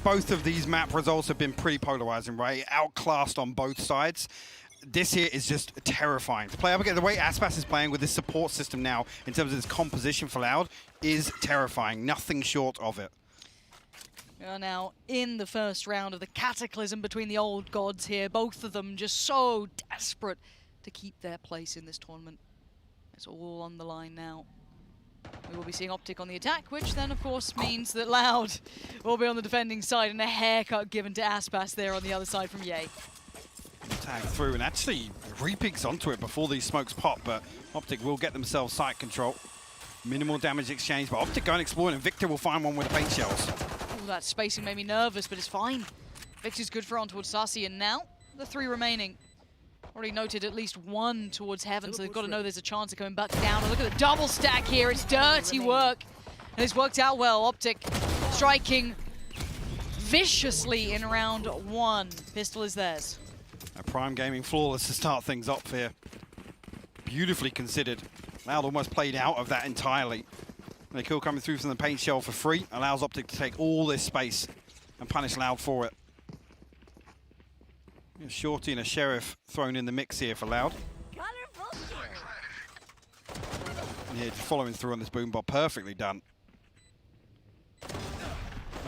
Both of these map results have been pretty polarizing, right? Outclassed on both sides. This here is just terrifying to play up against. The way Aspas is playing with this support system now, in terms of this composition for Loud, is terrifying. Nothing short of it. We are now in the first round of the cataclysm between the old gods here. Both of them just so desperate to keep their place in this tournament. It's all on the line now. We will be seeing OpTic on the attack, which then, of course, means that Loud will be on the defending side, and a haircut given to Aspas there on the other side from Ye. Tag through, and actually re-peeks onto it before these smokes pop, but OpTic will get themselves site control. Minimal damage exchange, but OpTic going exploring, and Victor will find one with the paint shells. Ooh, that spacing made me nervous, but it's fine. Victor's good for on towards Sasi, and now the three remaining. Already noted at least one towards Heaven, so they've got to know there's a chance of coming back down. And look at the double stack here. It's dirty work. And it's worked out well. OpTic striking viciously in round one. Pistol is theirs. Prime Gaming flawless to start things off here. Beautifully considered. Loud almost played out of that entirely. And the kill coming through from the paint shell for free allows OpTic to take all this space and punish Loud for it. A Shorty and a Sheriff thrown in the mix here for Loud. And here following through on this boom bot, perfectly done.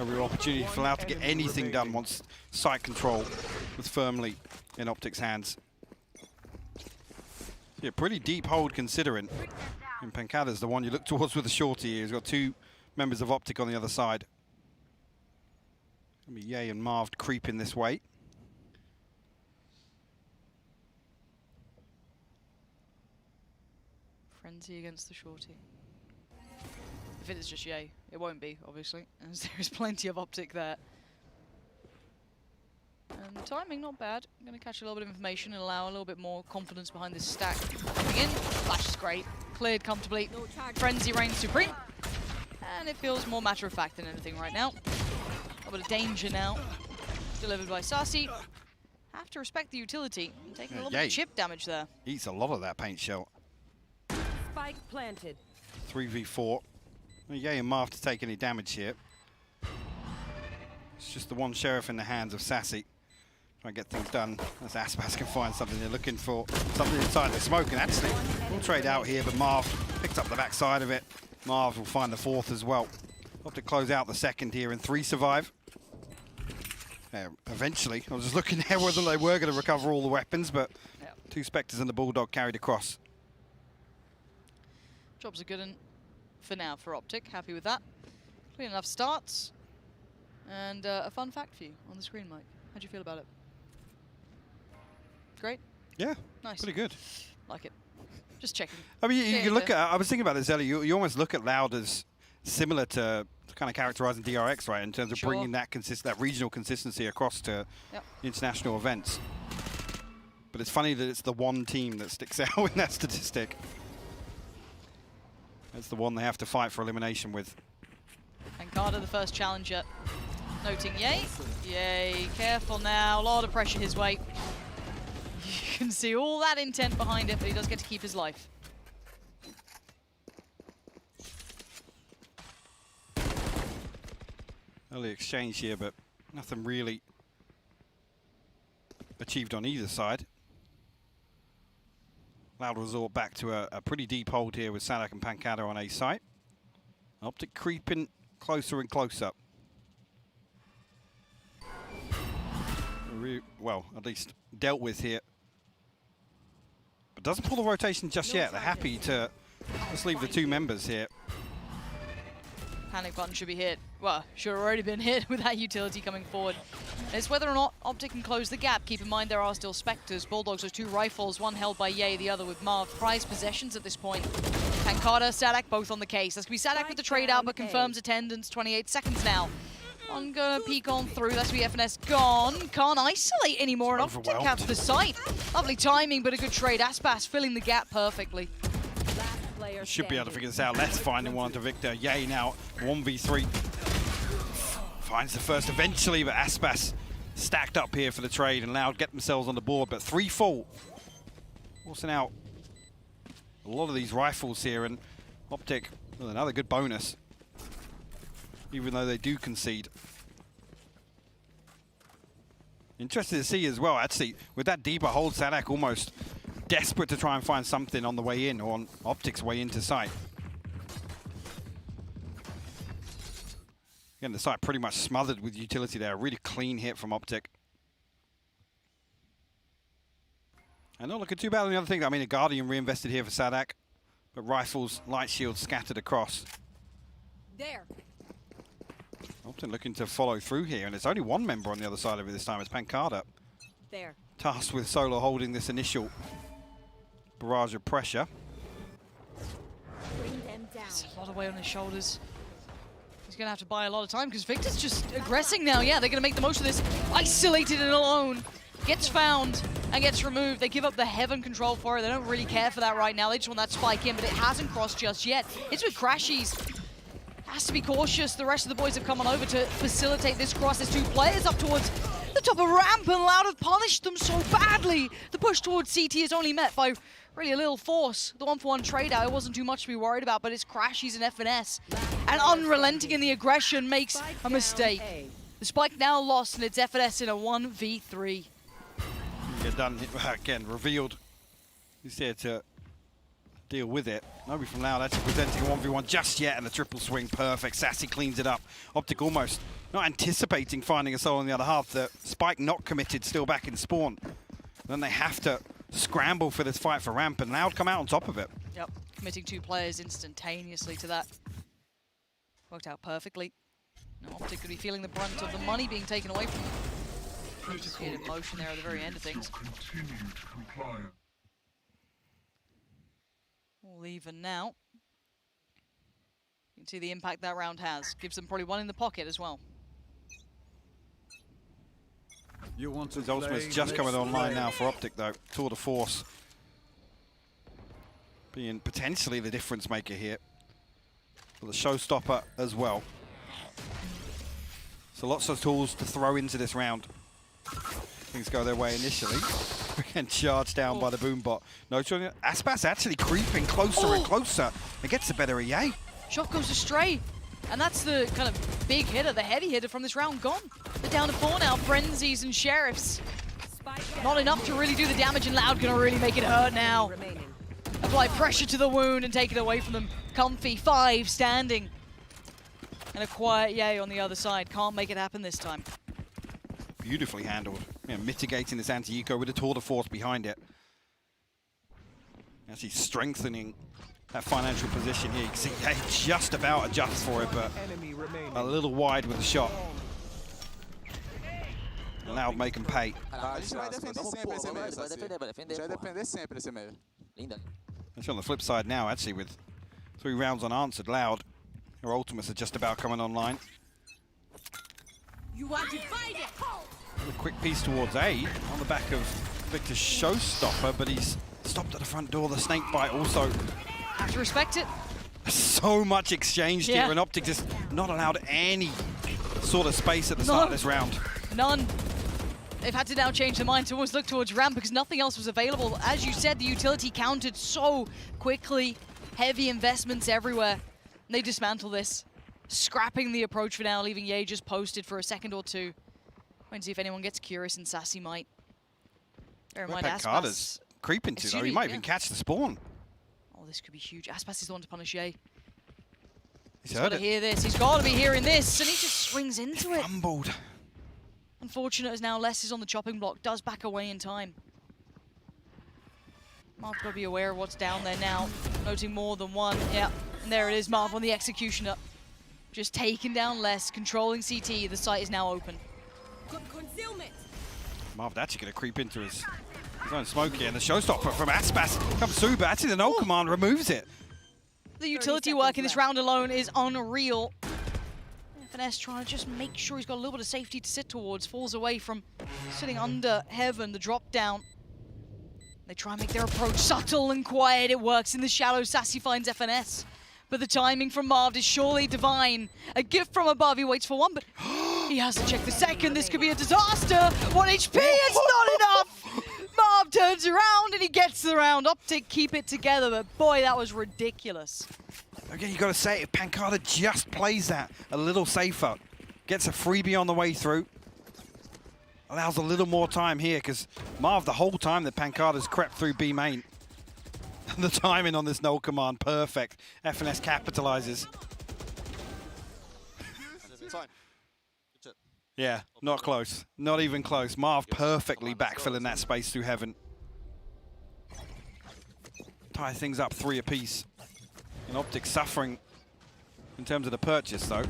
A real opportunity for Loud to get anything done once site control was firmly in OpTic's hands. Yeah, pretty deep hold considering. And Pancada's the one you look towards with the Shorty here. He's got two members of OpTic on the other side. Gonna be Ye and Marv creeping this way. Frenzy against the Shorty. If it is just Ye, it won't be, obviously, as there is plenty of OpTic there. And the timing, not bad. I'm going to catch a little bit of information and allow a little bit more confidence behind this stack. Coming in, flash is great, cleared comfortably. Frenzy reigns supreme, and it feels more matter-of-fact than anything right now. A little bit of danger now, delivered by Sasi. Have to respect the utility, and taking a little bit of chip damage there. Eats a lot of that paint shell. Spike planted. 3v4. Ye and Marv to take any damage here. It's just the one Sheriff in the hands of Sassy. Try and get things done as Aspas can find something. They're looking for something inside the smoke, and actually we'll trade out here, but Marv picks up the backside of it. Marv will find the fourth as well. Have to close out the second here, and 3 survive. Eventually, I was just looking there whether they were going to recover all the weapons, but 2 Spectres and the Bulldog carried across. Jobs are good and for now for OpTic. Happy with that. Clean enough starts. And a fun fact for you on the screen, Mike. How'd you feel about it? Great? Yeah, nice. Pretty good. Like it. Just checking. I mean, you look at, I was thinking about this earlier, you almost look at Loud as similar to kind of characterizing DRX, right, in terms of bringing that regional consistency across to international events. But it's funny that it's the one team that sticks out in that statistic. That's the one they have to fight for elimination with. And Carter, the first challenger, noting Ye. Ye, careful now. A lot of pressure his way. You can see all that intent behind it, but he does get to keep his life. Early exchange here, but nothing really achieved on either side. Loud resort back to a pretty deep hold here with Sadak and Pancada on A site. OpTic creeping closer and closer. Well, at least dealt with here. But doesn't pull the rotation just yet. They're happy to just leave the 2 members here. Panic button should be hit. Well, should have already been hit with that utility coming forward. It's whether or not OpTic can close the gap. Keep in mind there are still Spectres. Bulldogs with 2 rifles, one held by Ye, the other with Marv. Prized possessions at this point. Pancada, Sadak both on the case. That's going to be Sadak with the trade out, but confirms attendance. 28 seconds now. I'm going to peek on through. That's the FNS gone. Can't isolate anymore, and OpTic have the site. Lovely timing, but a good trade. Aspas filling the gap perfectly. Should be able to figure this out. Let's find one to Victor. Ye now 1v3. Finds the first eventually, but Aspas stacked up here for the trade and Loud get themselves on the board. But 3 full. Forcing out a lot of these rifles here, and OpTic with another good bonus, even though they do concede. Interested to see as well, actually, with that deeper hold, Sadak almost desperate to try and find something on the way in, or on OpTic's way into site. Again, the site pretty much smothered with utility there. A really clean hit from OpTic. And not looking too bad on the other thing. I mean, a Guardian reinvested here for Sadak, but rifles, light shields scattered across. There. OpTic looking to follow through here, and there's only one member on the other side of it this time. It's Pancada. There. Tasked with solo holding this initial barrage of pressure. Bring them down. It's a lot of weight on his shoulders. He's going to have to buy a lot of time because Victor's just aggressing now. Yeah, they're going to make the most of this. Isolated and alone. Gets found and gets removed. They give up the heaven control for it. They don't really care for that right now. They just want that spike in, but it hasn't crossed just yet. It's with Crashies. Has to be cautious. The rest of the boys have come on over to facilitate this cross. There's two players up towards the top of ramp, and Loud have punished them so badly. The push towards CT is only met by really a little force. The 1-for-1 trade out, it wasn't too much to be worried about, but it's Crashies and FNS. And unrelenting in the aggression makes a mistake. The spike now lost, and it's FNS in a 1v3. Get done again, revealed. He's here to deal with it. Nobody from Loud actually presenting a 1v1 just yet, and the triple swing, perfect. Sassy cleans it up. OpTic almost not anticipating finding a soul in the other half. The spike not committed, still back in spawn. And then they have to scramble for this fight for ramp, and Loud come out on top of it. Yep, committing two players instantaneously to that. Worked out perfectly. Now OpTic could be feeling the brunt of the money being taken away from them. Just hit in motion there at the very end of things. All even now. You can see the impact that round has. Gives them probably one in the pocket as well. You want to His ultimate's just coming online now for OpTic though. Tour de Force being potentially the difference maker here. But the showstopper as well. So lots of tools to throw into this round. Things go their way initially. Again, charged down by the boom bot. No, Aspas actually creeping closer and closer. It gets the better of Yay. Shot goes astray. And that's the kind of big hitter, the heavy hitter from this round gone. They're down to 4 now, Frenzies and Sheriffs. Not enough to really do the damage, and Loud gonna really make it hurt now. Apply pressure to the wound and take it away from them. Comfy, 5 standing. And a quiet Yay on the other side. Can't make it happen this time. Beautifully handled. Yeah, mitigating this anti-eco with a tour de force behind it. Actually strengthening that financial position here. You can see Yay just about adjusts for it, but a little wide with the shot. Loud make him pay. Actually, on the flip side now, actually, with 3 rounds unanswered, Loud, her ultimates are just about coming online. You want to fight it? A quick piece towards A on the back of Victor's showstopper, but he's stopped at the front door. The snake bite also. Have to respect it. So much exchanged here, and OpTic just not allowed any sort of space at the start of this round. None. They've had to now change their mind to always look towards ramp because nothing else was available. As you said, the utility countered so quickly. Heavy investments everywhere. And they dismantle this. Scrapping the approach for now, leaving Yay just posted for a second or two. Wait and see if anyone gets curious, and Sassy might. Bear in mind, Aspas creeping to though. He might even catch the spawn. Oh, this could be huge. Aspas is the one to punish Yay. He's got to hear this. He's got to be hearing this, and he just swings into it. Fumbled. Unfortunate as now Les is on the chopping block. Does back away in time. Marv's got to be aware of what's down there now. Noting more than one. Yeah, and there it is. Marv on the executioner. Just taking down Les, controlling CT. The site is now open. Concealment. Marv actually going to creep into his own smoke here, and the showstopper from Aspas comes through, but actually the null command removes it. The utility work in this round alone is unreal. FNS trying to just make sure he's got a little bit of safety to sit towards. Falls away from sitting under Heaven, the drop down. They try and make their approach subtle and quiet. It works in the shadows. Sassy finds FNS. But the timing from Marv is surely divine. A gift from above. He waits for one, but he has to check the second. This could be a disaster. 1 HP, it's not enough. Marv turns around and he gets the round. OpTic keep it together, but boy, that was ridiculous. Again, you got to say, if Pancada just plays that a little safer, gets a freebie on the way through. allows a little more time here because Marv, the whole time that Pancada's crept through B main. The timing on this null command, perfect. FNS capitalizes. Yeah, not close. Not even close. Marv perfectly backfilling that space through heaven. Tie things up 3 apiece. And OpTic suffering in terms of the purchase, though.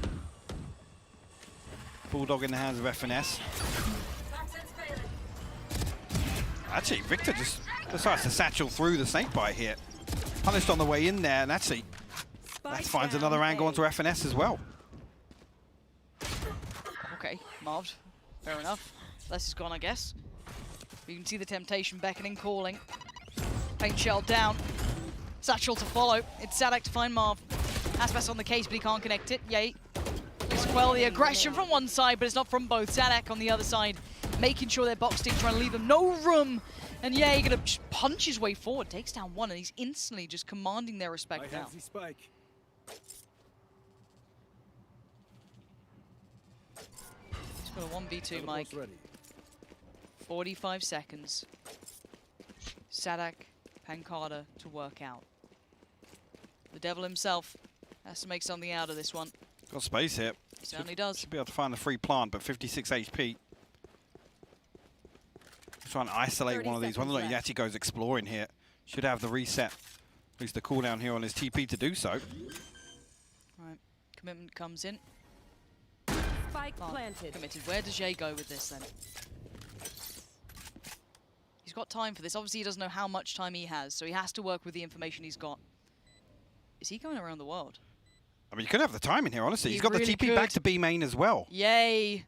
Bulldog in the hands of FNS. Actually, Victor just decides to satchel through the snakebite here. Punished on the way in there, and actually, that finds another angle onto FNS as well. Okay, Marved. Fair enough. Less is gone, I guess. You can see the temptation beckoning, calling. Paint shell down. Satchel to follow. It's Sadak to find Marv. Aspas on the case, but he can't connect it. Yay. Just quell the aggression from one side, but it's not from both. Sadak on the other side, making sure they're boxed in, trying to leave them no room. And Yay gonna just punch his way forward, takes down one, and he's instantly just commanding their respect now. The spike. He's got a 1v2, Mike. 45 seconds. Sadak, Pancada to work out. The devil himself has to make something out of this one. Got space here. He certainly does. Should be able to find the free plant, but 56 HP. Trying to isolate one of these. Whether or not he actually goes exploring here. Should have the reset. At least the cooldown here on his TP to do so. Right. Commitment comes in. Spike planted. Committed. Where does Jay go with this then? He's got time for this. Obviously, he doesn't know how much time he has, so he has to work with the information he's got. Is he going around the world? I mean, you could have the time in here, honestly. He's got really the TP back to B main as well. Yay!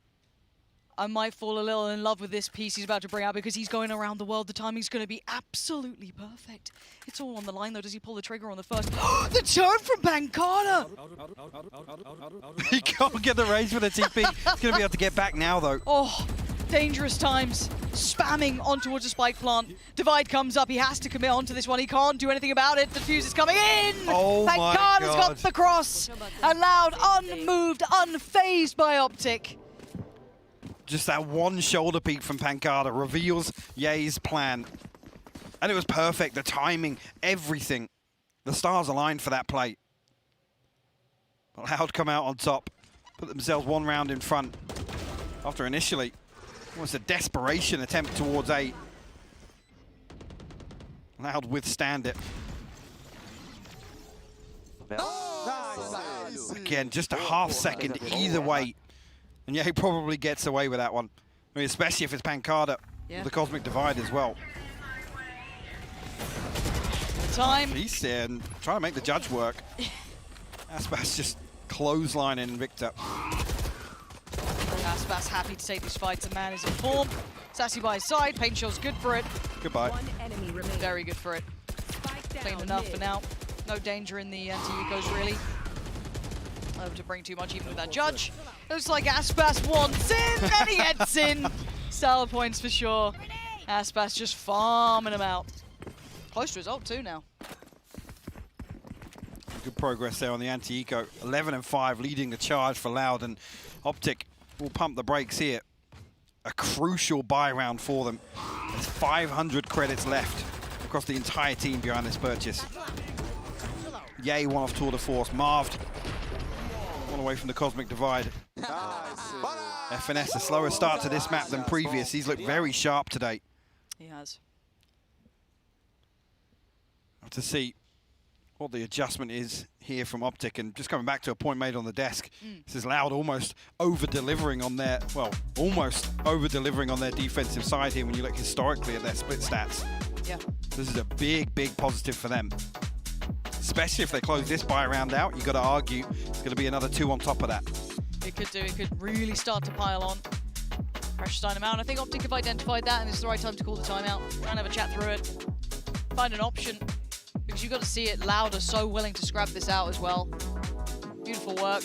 I might fall a little in love with this piece he's about to bring out because he's going around the world. The timing's going to be absolutely perfect. It's all on the line, though. Does he pull the trigger on the first? The turn from Pancada! He can't get the range for the TP. He's going to be able to get back now, though. Oh, dangerous times. Spamming on towards the spike plant. Divide comes up. He has to commit onto this one. He can't do anything about it. The fuse is coming in! Oh my Pancada's God. got the cross. Allowed, unmoved, unfazed by OpTic. Just that one shoulder peek from Pancada reveals Ye's plan. And it was perfect. The timing, everything. The stars aligned for that play. Loud come out on top. Put themselves 1 round in front. After initially, almost a desperation attempt towards A. Loud withstand it. Again, just a half second either way. And yeah, he probably gets away with that one. I mean, especially if it's Pancada, with the Cosmic Divide as well. Time. He's there and trying to make the judge work. Aspas just clotheslining Victor. Aspas happy to take this fight. The man is in form. Sassy by his side. Paint shell's good for it. Goodbye. One enemy remaining. Very good for it. Spike down Clean enough mid. for now. No danger in the anti-ecos, really. Able to bring too much even with that judge. Looks like Aspas wants in, and he gets in. Style points for sure. Aspas just farming him out. Close to his ult too now. Good progress there on the anti-eco. 11 and 5 leading the charge for Loud, and OpTic will pump the brakes here. A crucial buy round for them. There's 500 credits left across the entire team behind this purchase. Yay, one off Tour de Force. Marved. One away from the Cosmic Divide. FNS, a slower start to this map than previous. He's looked very sharp today. He has. Have to see what the adjustment is here from OpTic, and just coming back to a point made on the desk. This is Loud almost over-delivering on their, well, almost over-delivering on their defensive side here when you look historically at their split stats. Yeah. This is a big, big positive for them. Especially if they close this buy round out, you've got to argue it's going to be another 2 on top of that. It could do. It could really start to pile on. Pressure time out. I think OpTic have identified that, and it's the right time to call the timeout. Try and have a chat through it. Find an option. Because you've got to see it. Loud are so willing to scrap this out as well. Beautiful work.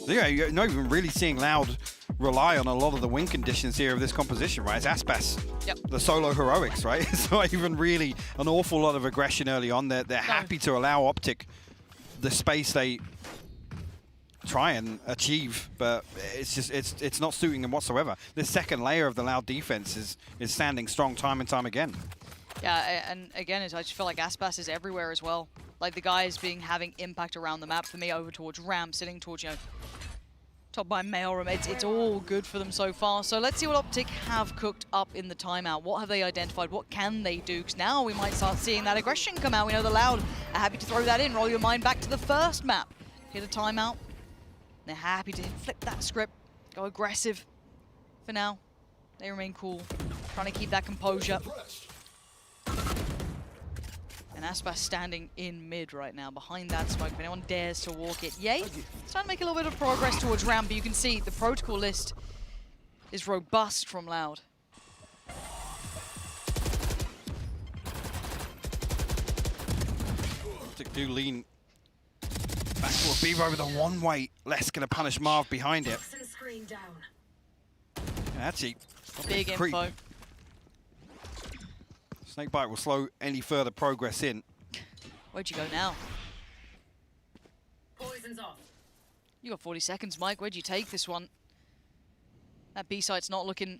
Yeah, you're not even really seeing Loud rely on a lot of the win conditions here of this composition, right? It's Aspas, the solo heroics, right? It's not even really an awful lot of aggression early on. They're happy to allow OpTic the space they try and achieve, but it's not suiting them whatsoever. This second layer of the Loud defense is standing strong time and time again. Yeah, and again, I just feel like Aspas is everywhere as well. Like the guys having impact around the map for me, over towards ramp, sitting towards, you know, top by mailroom. It's all good for them so far. So let's see what OpTic have cooked up in the timeout. What have they identified? What can they do? Because now we might start seeing that aggression come out. We know the Loud are happy to throw that in. Roll your mind back to the first map. Hit a timeout. They're happy to flip that script. Go aggressive. For now, they remain cool. Trying to keep that composure. And Aspas standing in mid right now, behind that smoke. If anyone dares to walk it, yay! Starting to make a little bit of progress towards ramp, but you can see the protocol list is robust from Loud. OpTic do lean back to a Beaver over the one-way. Les gonna punish Marv behind it. And actually, Big info. Snakebite will slow any further progress in. Where'd you go now? Poison's off. You got 40 seconds, Mike. Where'd you take this one? That B site's not looking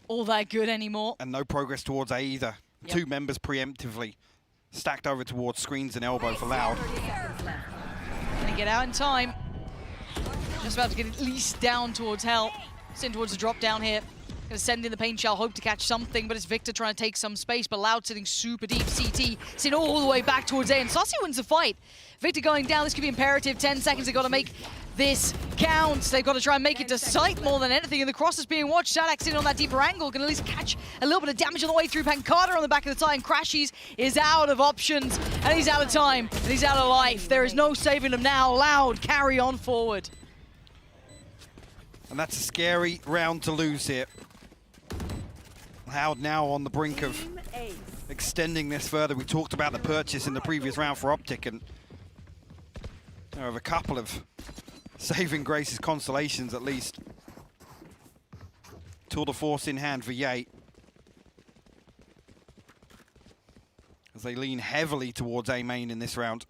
all that good anymore. And no progress towards A either. Yep. Two members preemptively stacked over towards screens and elbow for Loud. Gonna get out in time. Just about to get at least down towards hell. Sitting towards the drop down here. Gonna send in the paint shell, hope to catch something, but it's Victor trying to take some space, but Loud sitting super deep. CT sitting all the way back towards A, and Saucy wins the fight. Victor going down, this could be imperative. 10 seconds, they've got to make this count. They've got to try and make it to sight more than anything, and the cross is being watched. Sadak sitting on that deeper angle, can at least catch a little bit of damage on the way through. Pancada on the back of the tie, and Crashies is out of options, and he's out of time, and he's out of life. There is no saving him now. Loud carry on forward. And that's a scary round to lose here. Loud now on the brink of extending this further. We talked about the purchase in the previous round for OpTic, and there are a couple of saving graces, consolations at least. Tour de force in hand for Ye, as they lean heavily towards A main in this round.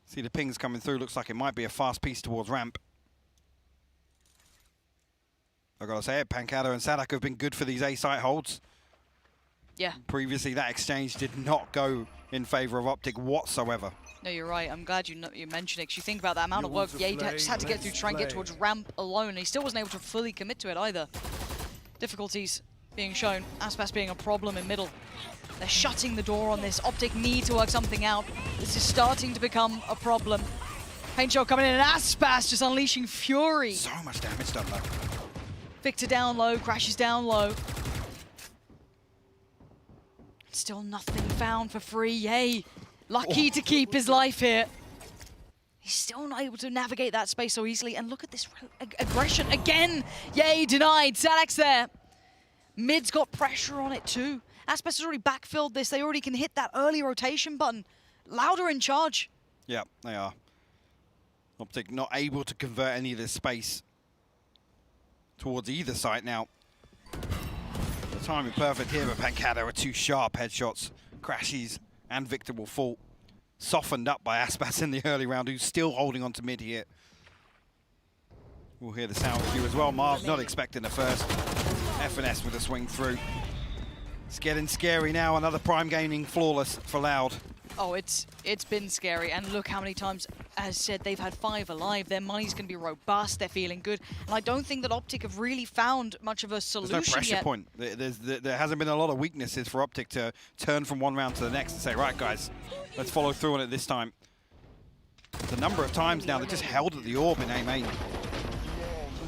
See the pings coming through, looks like it might be a fast piece towards ramp. I gotta say it, Pancada and Sadak have been good for these A site holds. Yeah. Previously, that exchange did not go in favor of OpTic whatsoever. No, you're right. I'm glad you mentioned it, because you think about that amount of work Ye just had to get through, try and get towards ramp alone, and he still wasn't able to fully commit to it either. Difficulties being shown, Aspas being a problem in middle. They're shutting the door on this. OpTic need to work something out. This is starting to become a problem. Paint shot coming in, and Aspas just unleashing fury. So much damage done though. Victor down low, Crashes down low. Still nothing found for free. Yay. Lucky to keep his life here. He's still not able to navigate that space so easily. And look at this aggression again. Yay, denied. Sadak's there. Mid's got pressure on it too. Aspas has already backfilled this. They already can hit that early rotation button. Louder in charge. Yeah, they are. OpTic not able to convert any of this space towards either side now. The timing perfect here, but Pancada are two sharp headshots. Crashies and Victor will fall. Softened up by Aspas in the early round, who's still holding on to mid here. We'll hear the sound cue as well. Marv not expecting the first. FNS with a swing through. It's getting scary now. Another prime gaming flawless for Loud. Oh, it's been scary, and look how many times, as said, they've had 5 alive. Their money's going to be robust. They're feeling good, and I don't think that OpTic have really found much of a solution yet. There's no pressure point. There hasn't been a lot of weaknesses for OpTic to turn from one round to the next and say, right, guys, let's follow through on it this time. The number of times now they're just held at the orb in A main, not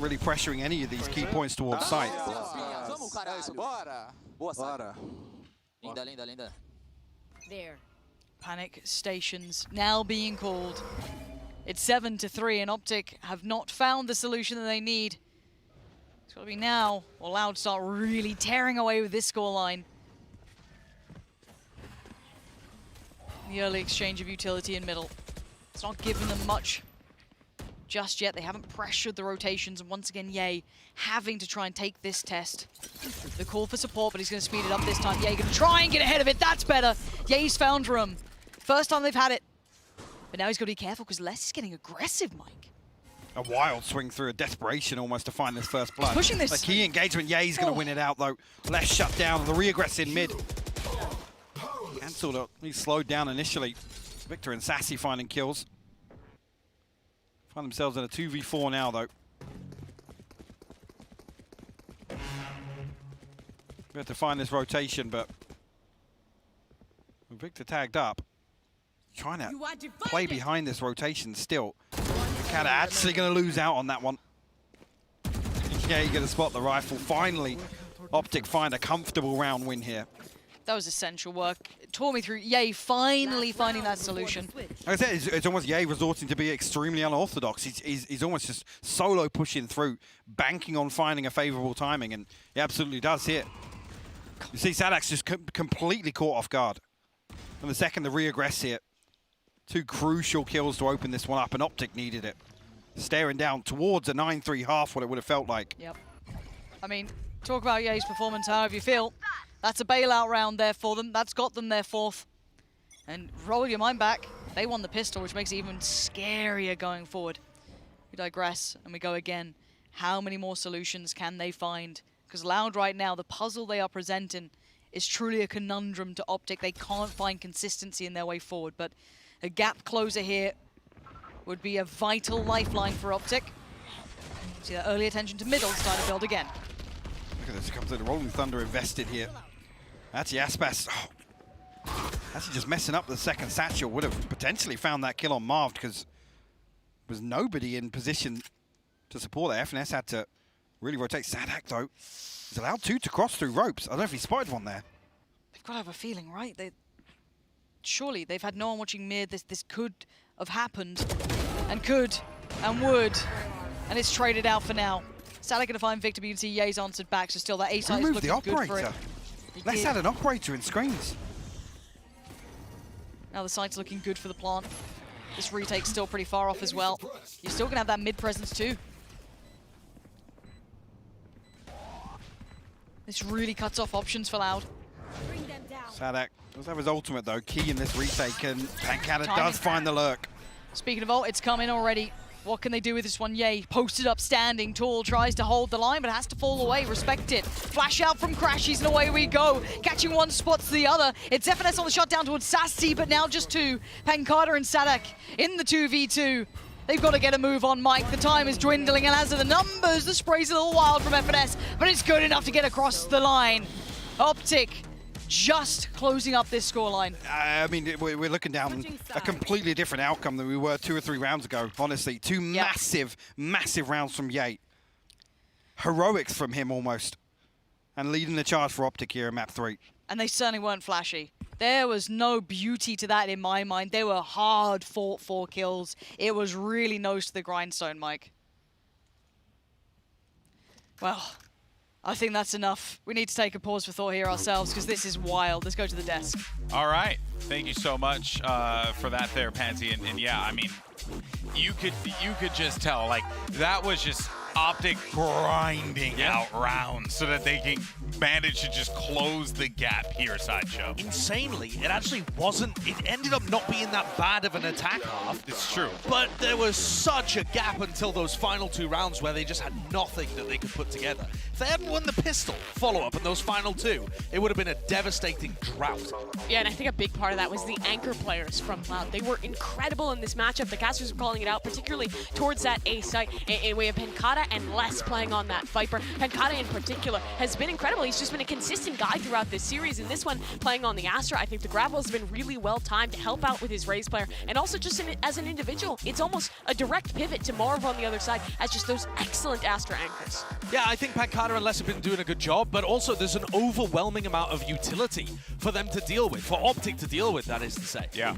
really pressuring any of these key points towards site. There. Panic stations now being called. It's 7-3, and OpTic have not found the solution that they need. It's got to be now, or Loud start really tearing away with this scoreline. The early exchange of utility in middle. It's not giving them much just yet. They haven't pressured the rotations, and once again, Ye having to try and take this test. The call for support, but he's going to speed it up this time. Ye going to try and get ahead of it. That's better. Ye's found room. First time they've had it. But now he's got to be careful, because Les is getting aggressive, Mike. A wild swing through, a desperation almost to find this first blood. Pushing this. A key engagement, Ye's going to win it out though. Less shut down, the re-aggress in mid. Cancelled it, he slowed down initially. Victor and Sassy finding kills. Find themselves in a 2v4 now though. We have to find this rotation, but Victor tagged up. Trying to play behind this rotation still. Cat actually going to lose out on that one. Yeah, you're going to spot the rifle. Finally, OpTic find a comfortable round win here. That was essential work. It tore me through. Yay, finally finding that solution. Like I said, it's almost Ye resorting to be extremely unorthodox. He's almost just solo pushing through, banking on finding a favorable timing, and he absolutely does here. You see Sadak's just completely caught off guard. And the second, the re-aggress here. 2 crucial kills to open this one up, and OpTic needed it. Staring down towards a 9-3 half, what it would have felt like. Yep. I mean, talk about Ye's performance however you feel. That's a bailout round there for them. That's got them their 4th. And roll your mind back. They won the pistol, which makes it even scarier going forward. We digress, and we go again. How many more solutions can they find? Because Loud right now, the puzzle they are presenting is truly a conundrum to OpTic. They can't find consistency in their way forward, but a gap closer here would be a vital lifeline for OpTic. See that early attention to middle, starting to build again. Look at this, comes to the Rolling Thunder invested here. Actually, Aspas, actually just messing up the second satchel. Would have potentially found that kill on Marv because there was nobody in position to support that. FNS had to really rotate. Sadak, though, he's allowed 2 to cross through ropes. I don't know if he spotted one there. They've got to have a feeling, right? Surely they've had no one watching mid. This could have happened, and could, and would, and it's traded out for now. Sadak gonna find Victor, but you can see Ye's answered back, so still that A side is Remove looking the good for it. operator. Let's add an operator in screens. Now the site's looking good for the plant. This retake's still pretty far off as well. You're still gonna have that mid presence too. This really cuts off options for Loud. Sadak does have his ultimate though, key in this retake, and Pancata does find the lurk. Speaking of ult, it's come in already. What can they do with this one? Ye, posted up, standing tall, tries to hold the line, but has to fall away. Respect it. Flash out from Crashies, and away we go. Catching one, spots the other. It's FNS on the shot down towards Sassy, but now just 2. Pancata and Sadak in the 2v2. They've got to get a move on Mike. The time is dwindling, and as of the numbers, the spray's a little wild from FNS, but it's good enough to get across the line. OpTic just closing up this scoreline. I mean, we're looking down a completely different outcome than we were 2 or 3 rounds ago, honestly. 2 massive, massive rounds from Ye. Heroics from him almost. And leading the charge for OpTic here in map 3. And they certainly weren't flashy. There was no beauty to that in my mind. They were hard fought 4 kills. It was really nose to the grindstone, Mike. Well, I think that's enough. We need to take a pause for thought here ourselves because this is wild. Let's go to the desk. All right. Thank you so much for that there, Pansy. And yeah, I mean, you could just tell, like, that was just OpTic grinding out rounds so that they can manage to just close the gap here, Sideshow. Insanely, it actually wasn't, it ended up not being that bad of an attack half. It's true. But there was such a gap until those final 2 rounds where they just had nothing that they could put together. If they hadn't won the pistol follow-up in those final 2, it would have been a devastating drought. Yeah, and I think a big part of that was the anchor players from Cloud. They were incredible in this matchup. The casters were calling it out, particularly towards that A site in way of Pancata and Les playing on that Viper. Pancata in particular has been incredible. He's just been a consistent guy throughout this series. And this one, playing on the Astra, I think the grab has been really well timed to help out with his Raze player. And also just as an individual, it's almost a direct pivot to Marv on the other side as just those excellent Astra anchors. Yeah, I think Pancata and Les have been doing a good job, but also there's an overwhelming amount of utility for them to deal with, for OpTic to deal with, that is to say. Yeah.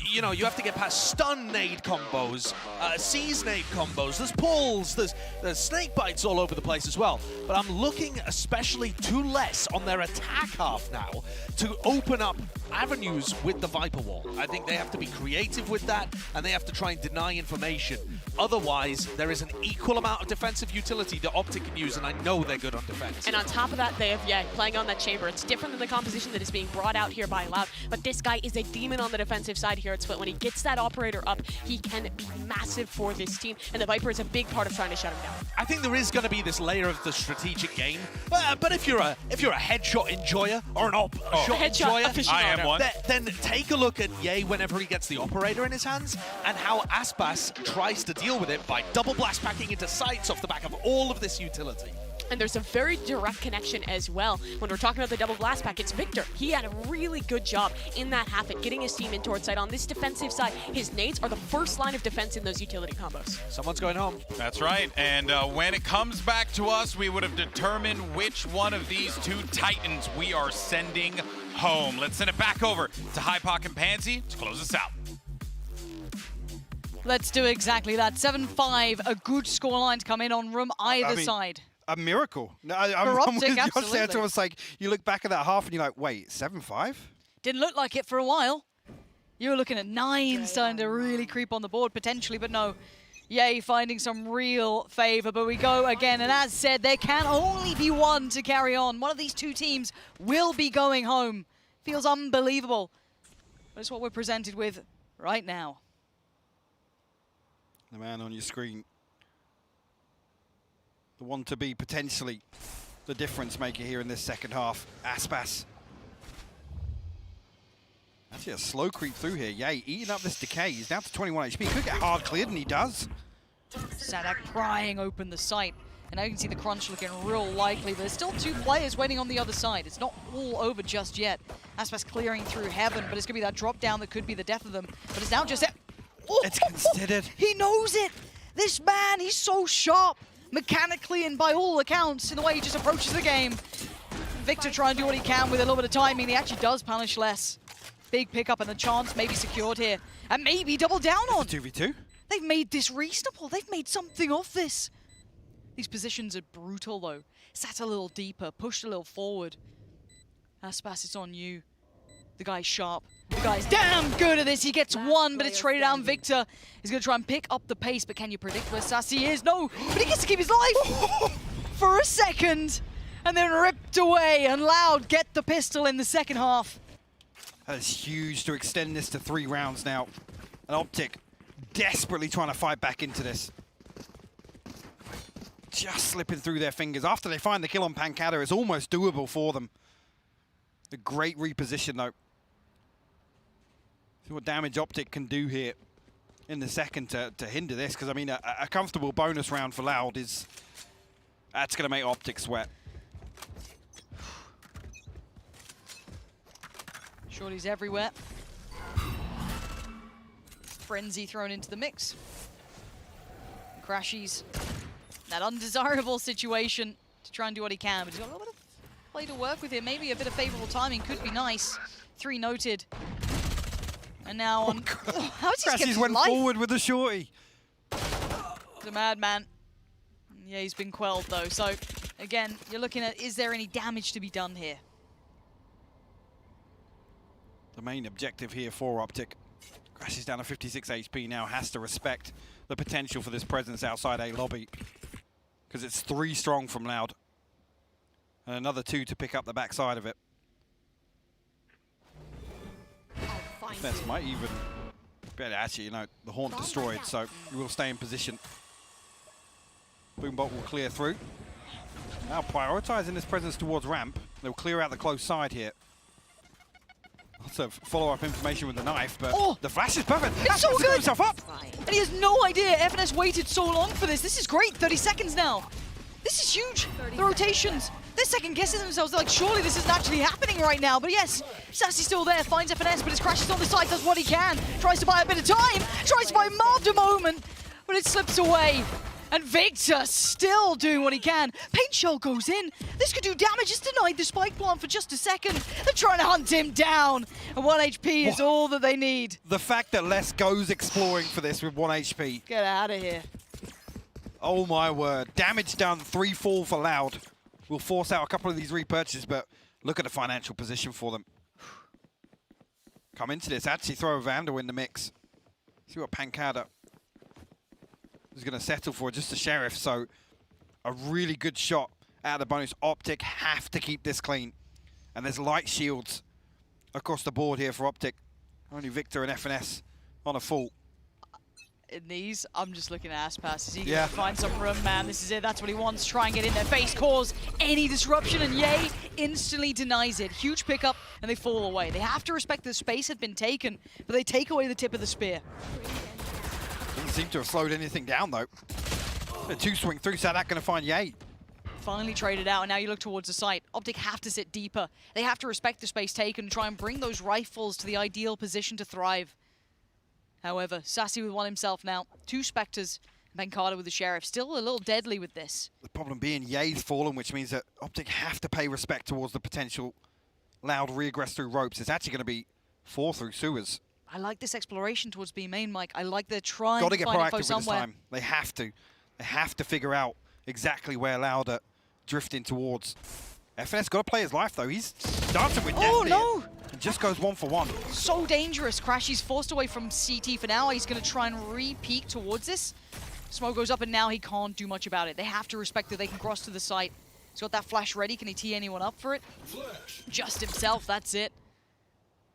You know, you have to get past stun nade combos, seize nade combos, there's pulls, there's there's snake bites all over the place as well. But I'm looking especially to Les on their attack half now to open up avenues with the Viper Wall. I think they have to be creative with that, and they have to try and deny information. Otherwise, there is an equal amount of defensive utility that OpTic can use, and I know they're good on defense. And on top of that, they have, playing on that chamber. It's different than the composition that is being brought out here by Loud, but this guy is a demon on the defensive side here at Split. When he gets that operator up, he can be massive for this team, and the Viper is a big part of trying to shut him down. I think there is going to be this layer of the strategic game, but if you're a headshot enjoyer or an shot headshot enjoyer, aficionado. I am one. Then take a look at Ye whenever he gets the operator in his hands, and how Aspas tries to deal with it by double blast packing into sights off the back of all of this utility. And there's a very direct connection as well. When we're talking about the double blast pack, it's Victor. He had a really good job in that half at getting his team in towards side. On this defensive side, his nades are the first line of defense in those utility combos. Someone's going home. That's right. And when it comes back to us, we would have determined which one of these two Titans we are sending home. Let's send it back over to Hypoc and Pansy to close us out. Let's do exactly that. 7-5, a good scoreline to come in on room either side. A miracle. No, I'm OpTic, with Josh there. absolutely. It's almost like you look back at that half and you're like, wait, 7-5? Didn't look like it for a while. You were looking at 9 starting to really creep on the board potentially, but no. Yay, finding some real favor, but we go again. And as said, there can only be one to carry on. One of these two teams will be going home. Feels unbelievable. But it's what we're presented with right now. The man on your screen. The one to be potentially the difference maker here in this second half. Aspas. Actually a slow creep through here. Yay, eating up this decay. He's down to 21 HP. Could get hard cleared, and he does. Sadak prying open the site. And now you can see the crunch looking real likely, but there's still 2 players waiting on the other side. It's not all over just yet. Aspas clearing through heaven, but it's going to be that drop down that could be the death of them. But it's now just... Oh, It's considered. He knows it! This man, he's so sharp, mechanically and by all accounts, in the way he just approaches the game. Victor trying to do what he can with a little bit of timing. He actually does punish less. Big pickup and the chance maybe secured here. And maybe double down on. 2v2. They've made this reasonable. They've made something of this. These positions are brutal, though. Sat a little deeper, pushed a little forward. Aspas, it's on you. The guy's sharp. The guy's damn good at this. He gets one, but it's traded down. Victor is going to try and pick up the pace, but can you predict where Sassy is? No, but he gets to keep his life for a second, and then ripped away. And Loud get the pistol in the second half. That is huge to extend this to 3 rounds now. And OpTic desperately trying to fight back into this. Just slipping through their fingers. After they find the kill on Pancada, it's almost doable for them. A great reposition, though. See what damage OpTic can do here in the second to hinder this, because I mean a comfortable bonus round for Loud is that's going to make OpTic sweat. Shorty's everywhere. Frenzy thrown into the mix. Crashies. That undesirable situation to try and do what he can, but he's got a little bit of play to work with here. Maybe a bit of favorable timing could be nice. 3 noted. And now on... Oh, how is he Crashies went forward with the shorty. The madman. Yeah, he's been quelled though. So again, you're looking at, is there any damage to be done here? The main objective here for OpTic. Crashies down to 56 HP now, has to respect the potential for this presence outside A lobby. Because it's 3 strong from Loud. And another 2 to pick up the backside of it. This might even better actually, you know, the Haunt destroyed, so we will stay in position. Boombot will clear through. Now prioritizing this presence towards ramp. They'll clear out the close side here. Lots of follow-up information with the knife, but the flash is perfect. It's so good! Himself up. And he has no idea FNS waited so long for this. This is great, 30 seconds now. This is huge. The rotations. They're second guessing themselves. They're like, surely this isn't actually happening right now. But yes, Sassy's still there, finds FNS, but his crashes on the side, does what he can. Tries to buy a bit of time, tries to buy Marved a moment, but it slips away. And Victor still doing what he can. Paint shell goes in. This could do damage. It's denied the spike plant for just a second. They're trying to hunt him down. And 1 HP is all that they need. The fact that Les goes exploring for this with 1 HP. Get out of here. Oh my word. Damage done, 3-4 for Loud. We'll force out a couple of these repurchases, but look at the financial position for them. Come into this, actually throw a Vandal in the mix. See what Pancada is going to settle for, just the Sheriff. So a really good shot out of the bonus. OpTic have to keep this clean. And there's light shields across the board here for OpTic. Only Victor and FNS on a full. In these, I'm just looking at Aspas. Is he Yeah. going to find some room, man? This is it. That's what he wants. Try and get in their face, cause any disruption, and Yay instantly denies it. Huge pickup, and they fall away. They have to respect the space had been taken, but they take away the tip of the spear. Doesn't seem to have slowed anything down, though. A 2 swing through, so that's going to find Yay. Finally traded out, and now you look towards the site. OpTic have to sit deeper. They have to respect the space taken and try and bring those rifles to the ideal position to thrive. However, Sassy with one himself now. 2 Spectres, and Pancada with the Sheriff. Still a little deadly with this. The problem being Yay's fallen, which means that OpTic have to pay respect towards the potential Loud regress through ropes. It's actually going to be 4 through sewers. I like this exploration towards B main, Mike. I like the trying Got to to get find proactive info with this somewhere. time. They have to. They have to figure out exactly where Loud are drifting towards. FNS got to play his life, though. He's dancing with death. Oh, here. no! And just goes 1 for 1. So dangerous. Crashy's forced away from CT for now. He's going to try and re-peek towards this. Smoke goes up, and now he can't do much about it. They have to respect that they can cross to the site. He's got that flash ready. Can he tee anyone up for it? Just himself. That's it.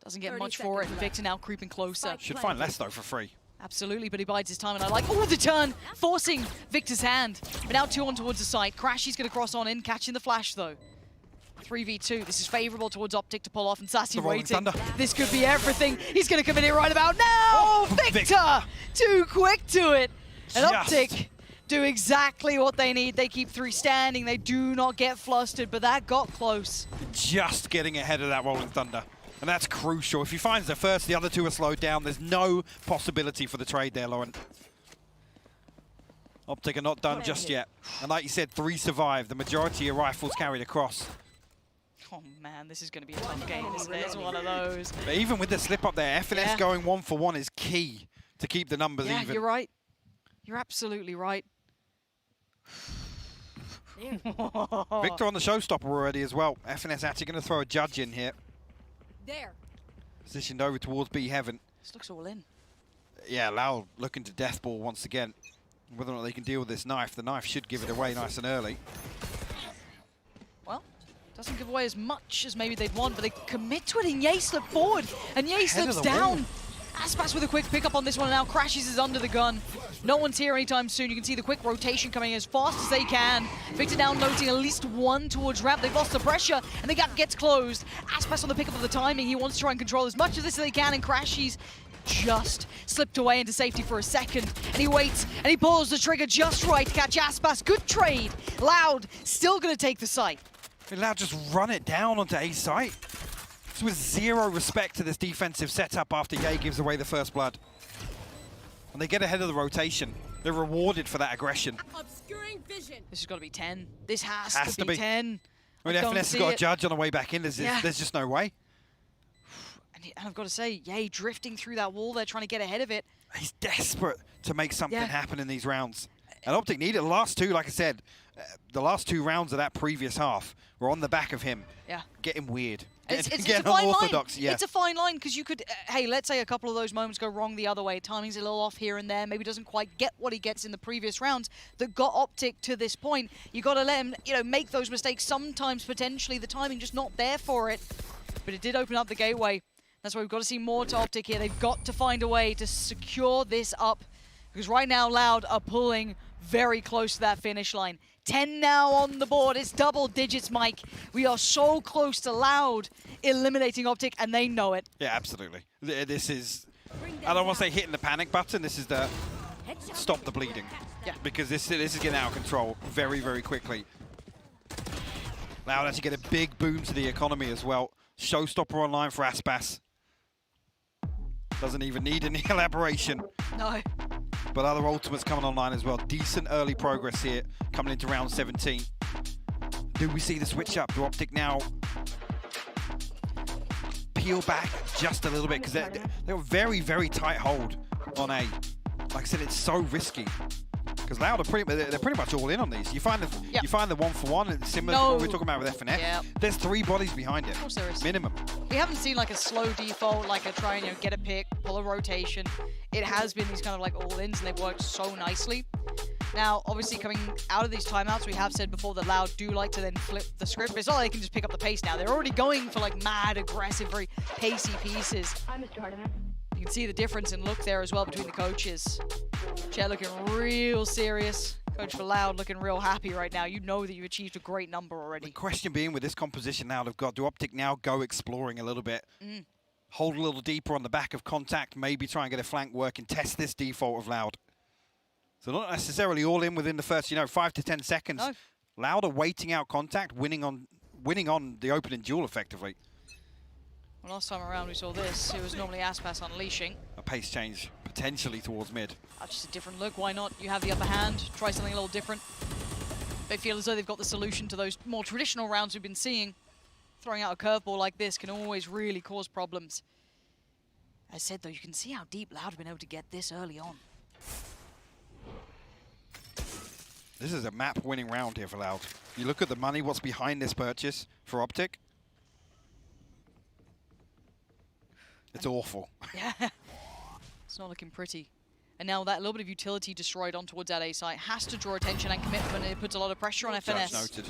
Doesn't get 30 much for it. seconds Victor now creeping closer. Should find less, though, for free. Absolutely, but he bides his time, and I like, oh, the turn, forcing Victor's hand. But now 2 on towards the site. Crashy's going to cross on in, catching the flash, though. 3v2. This is favorable towards OpTic to pull off, and Sassy The Rolling waiting. Thunder. This could be everything. He's going to come in here right about now. Oh, Victor, too quick to it. And Just. OpTic do exactly what they need. They keep 3 standing. They do not get flustered, but that got close. Just getting ahead of that Rolling Thunder. And that's crucial. If he finds the first, the other 2 are slowed down. There's no possibility for the trade there, Lauren. OpTic are not done just yet. And like you said, 3 survive. The majority of rifles carried across. Oh, man, this is going to be a tough game, isn't it? It's one of those. But even with the slip up there, FNS going 1 for 1 is key to keep the numbers Yeah, even. you're right. You're absolutely right. Victor on the showstopper already as well. FNS actually going to throw a judge in here. There. Positioned over towards B Heaven. This looks all in. Yeah, Lau looking to deathball once again. Whether or not they can deal with this knife, the knife should give it away nice and early. Well, doesn't give away as much as maybe they'd want, but they commit to it, and Yay slipped forward, and Yay Ahead of slips the down. wall. Aspas with a quick pickup on this one, and now Crashes is under the gun. No one's here anytime soon. You can see the quick rotation coming as fast as they can. Victor now noting at least 1 towards ramp. They've lost the pressure, and the gap gets closed. Aspas on the pickup of the timing. He wants to try and control as much of this as they can, and Crashes just slipped away into safety for a second. And he waits, and he pulls the trigger just right to catch Aspas. Good trade. Loud still going to take the site. Loud just run it down onto A site. It's with 0 respect to this defensive setup after Yay gives away the first blood. And they get ahead of the rotation. They're rewarded for that aggression. Obscuring vision. This has got to be 10. This has to to be. be 10. I mean, don't FNS has see got a it. judge on the way back in. There's just no way. And I've got to say, Yay drifting through that wall there, trying to get ahead of it. He's desperate to make something Yeah. happen in these rounds. And OpTic needed the last 2, like I said, the last 2 rounds of that previous half were on the back of him. Yeah. Getting weird. It's a Getting fine unorthodox. line. Yeah. It's a fine line because you could, hey, let's say a couple of those moments go wrong the other way. Timing's a little off here and there. Maybe doesn't quite get what he gets in the previous rounds that got OpTic to this point. You got to let him, make those mistakes. Sometimes potentially the timing just not there for it. But it did open up the gateway. That's why we've got to see more to OpTic here. They've got to find a way to secure this up because right now Loud are pulling very close to that finish line. 10 now on the board. It's double digits, Mike. We are so close to Loud eliminating OpTic, and they know it. Yeah, absolutely. This is, I don't want to say hitting the panic button. This is the stop the bleeding. Yeah. Because this is getting out of control very, very quickly. Loud actually get a big boom to the economy as well. Showstopper online for Aspas. Doesn't even need any elaboration. No. But other ultimates coming online as well. Decent early progress here coming into round 17. Do we see the switch up? Do OpTic now peel back just a little bit? Because they're a very, very tight hold on A. Like I said, it's so risky. Because Loud are they're pretty much all in on these. You find the you find the 1-for-1, and similar to what we were talking about with FNF. Yep. There's 3 bodies behind it. Of course there is. Minimum. We haven't seen like a slow default, like a try and get a pick, pull a rotation. It has been these kind of like all-ins, and they've worked so nicely. Now, obviously, coming out of these timeouts, we have said before that Loud do like to then flip the script, but it's not like they can just pick up the pace now. They're already going for like mad, aggressive, very pacey pieces. Hi, Mr. Hardiman. You can see the difference in look there as well between the coaches. Chair looking real serious. Coach for Loud looking real happy right now. You know that you achieved a great number already. The question being with this composition now they've got, do OpTic now go exploring a little bit? Hold a little deeper on the back of contact, maybe try and get a flank work and test this default of Loud. So not necessarily all in within the first, 5 to 10 seconds. No. Loud are waiting out contact, winning on the opening duel effectively. Well, last time around we saw this. It was normally Aspas unleashing. A pace change potentially towards mid. Just a different look. Why not? You have the upper hand. Try something a little different. They feel as though they've got the solution to those more traditional rounds we've been seeing. Throwing out a curveball like this can always really cause problems. As I said, though, you can see how deep Loud have been able to get this early on. This is a map-winning round here for Loud. You look at the money, what's behind this purchase for OpTic. It's awful. Yeah, it's not looking pretty. And now that little bit of utility destroyed on towards that A site has to draw attention and commitment, and it puts a lot of pressure on FNS. Judge noted.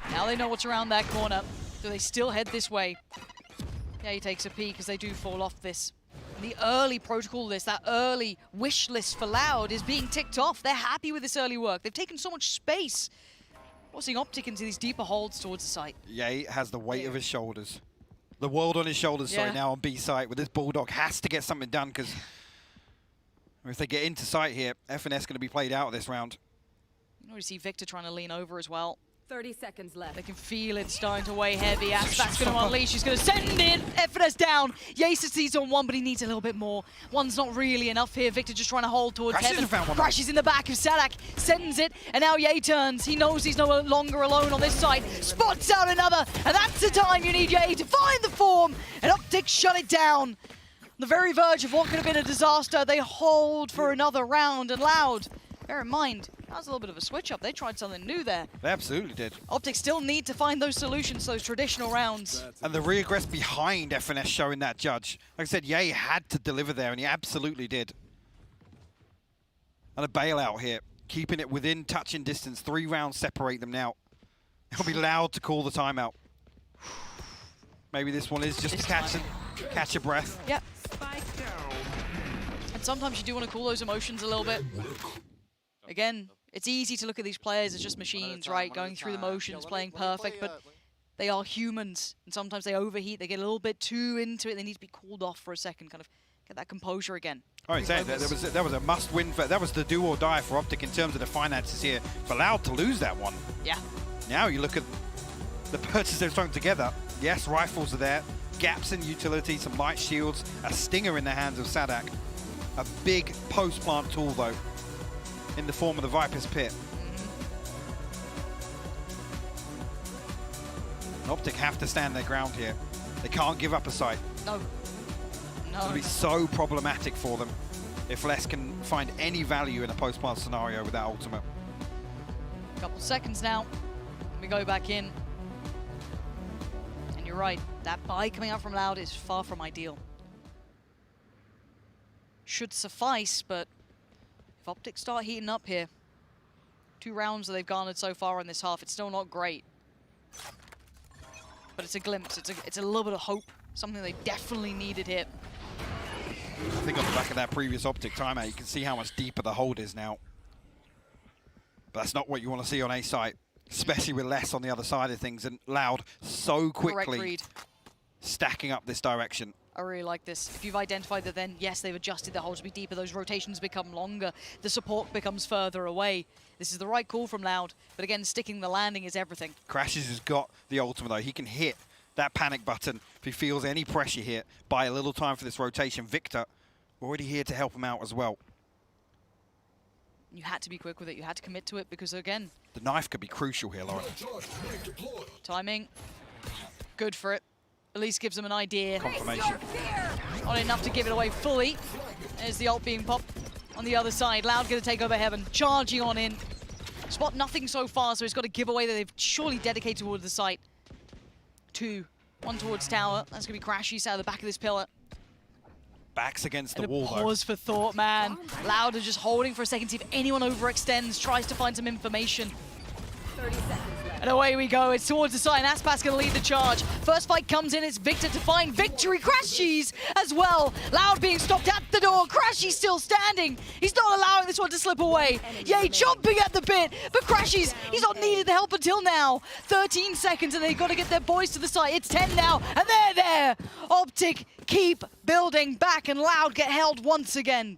Now they know what's around that corner. Do they still head this way? Yeah, he takes a peek as they do fall off this. And the early protocol list, that early wish list for Loud is being ticked off. They're happy with this early work. They've taken so much space. Forcing OpTic into these deeper holds towards the site. Ye has the weight of his shoulders. The world on his shoulders, sorry, now on B site with this Bulldog has to get something done because if they get into sight here, FNS going to be played out of this round. You can already see Victor trying to lean over as well. 30 seconds left. They can feel it starting to weigh heavy. Aspas going to unleash. He's going to send it. FNS down. Ye succeeds on one, but he needs a little bit more. One's not really enough here. Victor just trying to hold towards heaven. Crashes in the back of Sadak. Sends it. And now Ye turns. He knows he's no longer alone on this side. Spots out another. And that's the time you need Ye to find the form. And OpTic shut it down. On the very verge of what could have been a disaster. They hold for another round. And Loud, bear in mind, that was a little bit of a switch up. They tried something new there. They absolutely did. OpTic still need to find those solutions, those traditional rounds. And the regress behind FNS showing that judge. Like I said, Ye had to deliver there, and he absolutely did. And a bailout here, keeping it within touching distance. 3 rounds separate them now. It'll be Loud to call the timeout. Maybe this one is just to catch a breath. Yep. And sometimes you do want to cool those emotions a little bit. Again, it's easy to look at these players as just machines, right? Going through the motions, playing perfect, but they are humans. And sometimes they overheat, they get a little bit too into it. They need to be cooled off for a second, kind of get that composure again. Oh, exactly. That was a must-win. That was the do or die for OpTic in terms of the finances here. For Loud to lose that one. Yeah. Now you look at the purchase they've thrown together. Yes, rifles are there. Gaps in utility, some light shields, a stinger in the hands of Sadak. A big post-plant tool, though, in the form of the Viper's Pit. OpTic have to stand their ground here. They can't give up a site. No. It's going to be so problematic for them if Les can find any value in a post-plant scenario with that ultimate. Couple seconds now. We go back in. And you're right, that buy coming out from Loud is far from ideal. Should suffice, but if OpTic start heating up here, 2 rounds that they've garnered so far in this half, it's still not great. But it's a glimpse, it's a little bit of hope, something they definitely needed here. I think on the back of that previous OpTic timeout, you can see how much deeper the hold is now. But that's not what you want to see on A site, especially with Les on the other side of things, and Loud so quickly stacking up this direction. I really like this. If you've identified that then, yes, they've adjusted the holds to be deeper, those rotations become longer, the support becomes further away. This is the right call from Loud, but again, sticking the landing is everything. Crashes has got the ultimate though. He can hit that panic button if he feels any pressure here. Buy a little time for this rotation. Victor already here to help him out as well. You had to be quick with it. You had to commit to it because, again, the knife could be crucial here, Lauren. Timing, good for it. At least gives them an idea. Confirmation. Not enough to give it away fully. There's the ult being popped on the other side. Loud going to take over Heaven, charging on in. Spot nothing so far, so he's got a giveaway that they've surely dedicated towards the site. 2, 1 towards tower. That's going to be Crashies out of the back of this pillar. Backs against the And wall, a though. pause for thought, man. Loud is just holding for a second, see if anyone overextends, tries to find some information. 30 seconds left. And away we go. It's towards the side. Aspas going to lead the charge. First fight comes in. It's Victor to find victory. Crashies as well. Loud being stopped at the door. Crashies still standing. He's not allowing this one to slip away. Yay, chomping at the bit. But Crashies, he's not needed the help until now. 13 seconds and they've got to get their boys to the site. It's 10 now. And they're there. OpTic keep building back and Loud get held once again.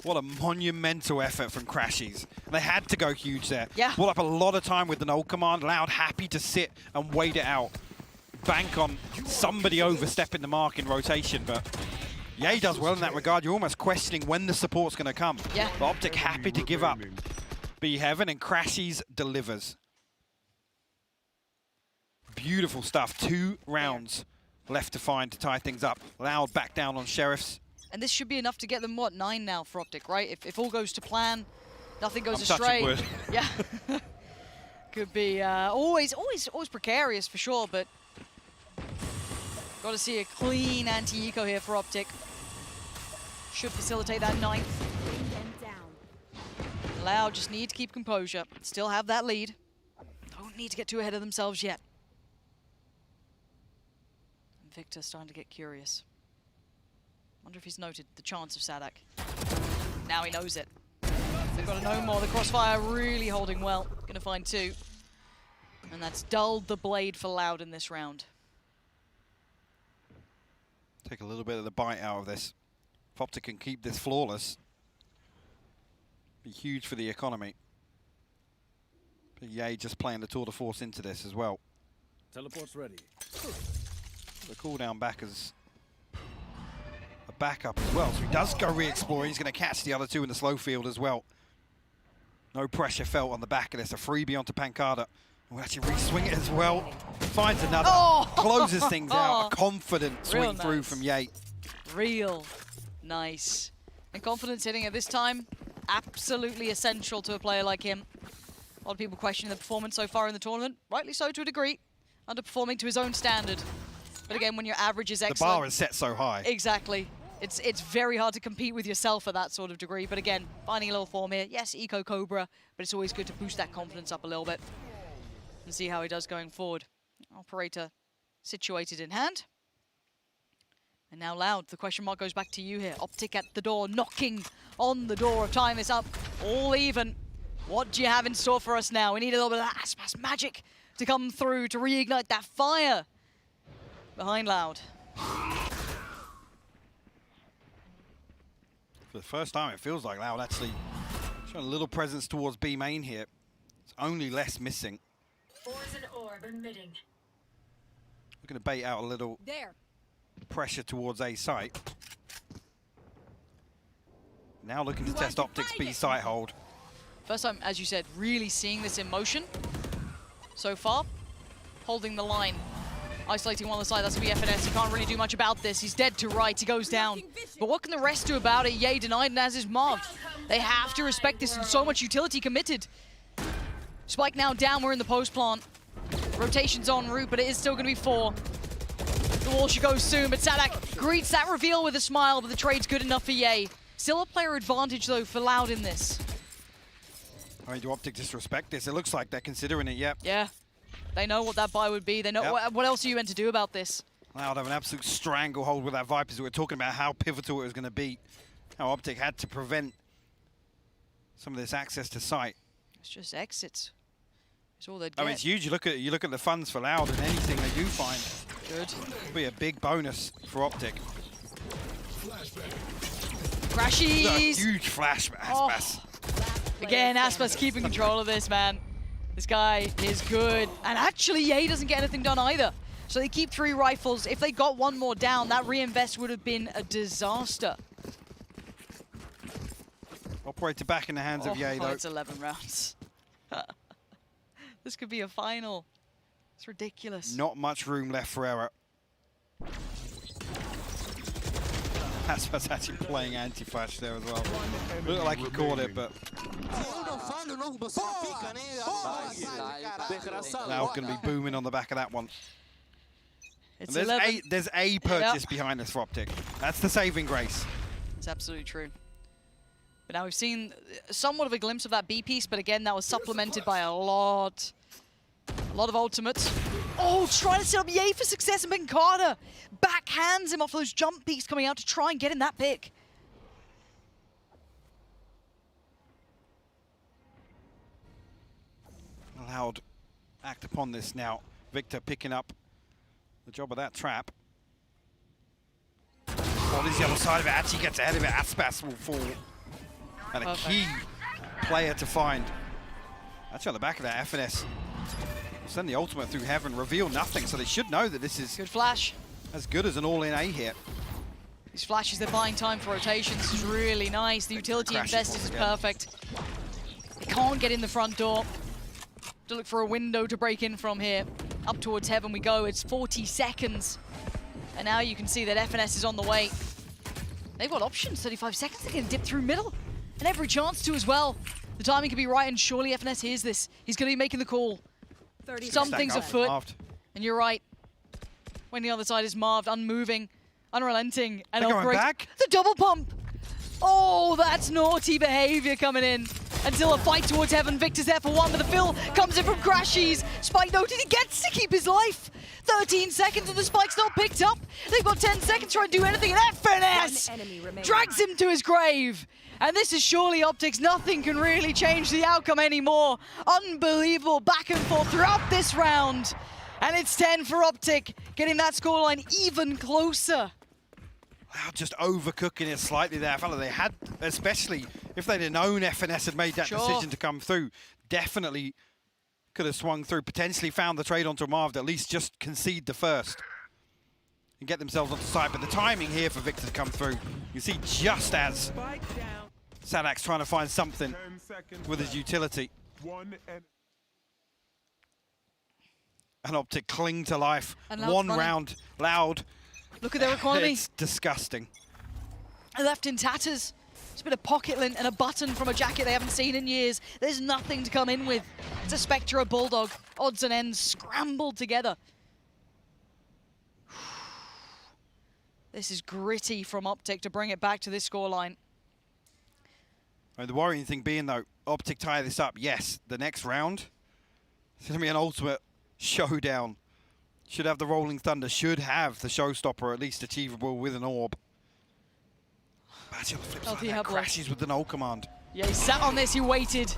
What a monumental effort from Crashies. They had to go huge there. Yeah. Brought up a lot of time with the null command. Loud happy to sit and wait it out. Bank on somebody overstepping the mark in rotation, but Ye does well in that regard. You're almost questioning when the support's going to come. Yeah. But OpTic happy to give up. Be Heaven and Crashies delivers. Beautiful stuff. 2 rounds left to find to tie things up. Loud back down on Sheriffs. And this should be enough to get them, what, 9 now for OpTic, right? If all goes to plan, nothing goes I'm touching astray. wood. Yeah. Could be always precarious for sure, but got to see a clean anti-eco here for OpTic. Should facilitate that 9th. Bring them down. Loud just need to keep composure. Still have that lead. Don't need to get too ahead of themselves yet. And Victor's starting to get curious. Wonder if he's noted the chance of Sadak. Now he knows it. They've got to know more. The crossfire really holding well. Gonna find 2. And that's dulled the blade for Loud in this round. Take a little bit of the bite out of this. If OpTic can keep this flawless, be huge for the economy. But Ye just playing the tour de force into this as well. Teleport's ready. The cooldown back as a backup as well. So he does go re-explore. He's going to catch the other 2 in the slow field as well. No pressure felt on the back of this. A freebie onto Pancada. We'll actually re-swing it as well. Finds another. Oh! Closes things out. A confident Real swing through nice. from Ye. Real nice. And confidence hitting at this time, absolutely essential to a player like him. A lot of people questioning the performance so far in the tournament. Rightly so to a degree. Underperforming to his own standard. But again, when your average is excellent... The bar is set so high. Exactly. It's very hard to compete with yourself at that sort of degree. But again, finding a little form here. Yes, Eco Cobra, but it's always good to boost that confidence up a little bit. And see how he does going forward. Operator situated in hand. And now Loud, the question mark goes back to you here. OpTic at the door, knocking on the door of time is up. All even. What do you have in store for us now? We need a little bit of that Aspas magic to come through to reignite that fire behind Loud. For the first time, it feels like Loud actually showing a little presence towards B main here. It's only less missing. Poison orb emitting. We're going to bait out a little There. pressure towards A site. Now looking to You test want to OpTic's find B it. site hold. First time, as you said, really seeing this in motion so far. Holding the line. Isolating one on the side, that's VFNS. He can't really do much about this. He's dead to right, he goes down. But what can the rest do about it? Ye denied and as is Marved. They have to respect this and so much utility committed. Spike now down, we're in the post plant. Rotation's en route, but it is still going to be 4. The wall should go soon, but Sadak greets that reveal with a smile, but the trade's good enough for Ye. Still a player advantage, though, for Loud in this. I mean, do OpTic disrespect this? It looks like they're considering it, yep. Yeah, they know what that buy would be. They know what else are you meant to do about this? Loud have an absolute stranglehold with that Vipers. We were talking about how pivotal it was going to be. How OpTic had to prevent some of this access to site. It's just exits. It's all they'd get. I mean, it's huge. You look at the funds for Loud, and anything they do find Good. will be a big bonus for OpTic. Crashies! Huge flash, Aspas. Again, Aspas keeping control of this, man. This guy is good. And actually, Ye doesn't get anything done either. So they keep 3 rifles. If they got 1 more down, that reinvest would have been a disaster. Operator back in the hands of Ye, though. It's 11 rounds. This could be a final. It's ridiculous. Not much room left for error. Aspas actually playing anti-flash there as well. Looked like he caught it, but now going to be booming on the back of that one. It's There's a purchase behind this for OpTic. That's the saving grace. It's absolutely true. But now we've seen somewhat of a glimpse of that B piece, but again, that was supplemented by a lot of ultimates. Oh, trying to set up Ye for success, and Benkata backhands him off those jump peaks coming out to try and get in that pick. Loud act upon this now. Victor picking up the job of that trap. Bodies the other side of it, actually gets ahead of it. Aspas will fall. And a key player to find. Actually on the back of that, FNS send the ultimate through heaven, reveal nothing, so they should know that this is good flash. As good as an all-in A here. These flashes, they're buying time for rotations. This is really nice. The utility invested is perfect. They can't get in the front door. To look for a window to break in from here. Up towards heaven we go. It's 40 seconds. And now you can see that FNS is on the way. They've got options, 35 seconds. They can dip through middle. And every chance to as well. The timing could be right, and surely FNS hears this. He's going to be making the call. Something's afoot. And you're right. When the other side is Marved, unmoving, unrelenting, and They're going back. The double pump. Oh, that's naughty behavior coming in. Until a fight towards heaven. Victor's there for one, but the fill comes in from Crashies. Spike noted, he gets to keep his life. 13 seconds and the spike's not picked up. They've got 10 seconds to try and do anything, and FNS drags him to his grave. And this is surely OpTic's. Nothing can really change the outcome anymore. Unbelievable back and forth throughout this round. And it's 10 for OpTic, getting that scoreline even closer. Wow, just overcooking it slightly there. I felt like they had, especially if they'd have known FNS had made that decision to come through, definitely could have swung through, potentially found the trade onto Marv, at least just concede the first and get themselves onto site. But the timing here for Victor to come through, you see just as Sadak's trying to find something with his utility. And OpTic cling to life. And one round, Loud. Look at their economy. It's disgusting. Left in tatters. It's a bit of pocket lint and a button from a jacket they haven't seen in years. There's nothing to come in with. It's a Spectre, a Bulldog. Odds and ends scrambled together. This is gritty from OpTic to bring it back to this scoreline. The worrying thing being, though, OpTic tie this up. Yes, the next round, it's going to be an ultimate showdown. Should have the Rolling Thunder, should have the Showstopper at least achievable with an orb. But actually on the flip side, that crashes with the null command. Yeah, he sat on this, he waited,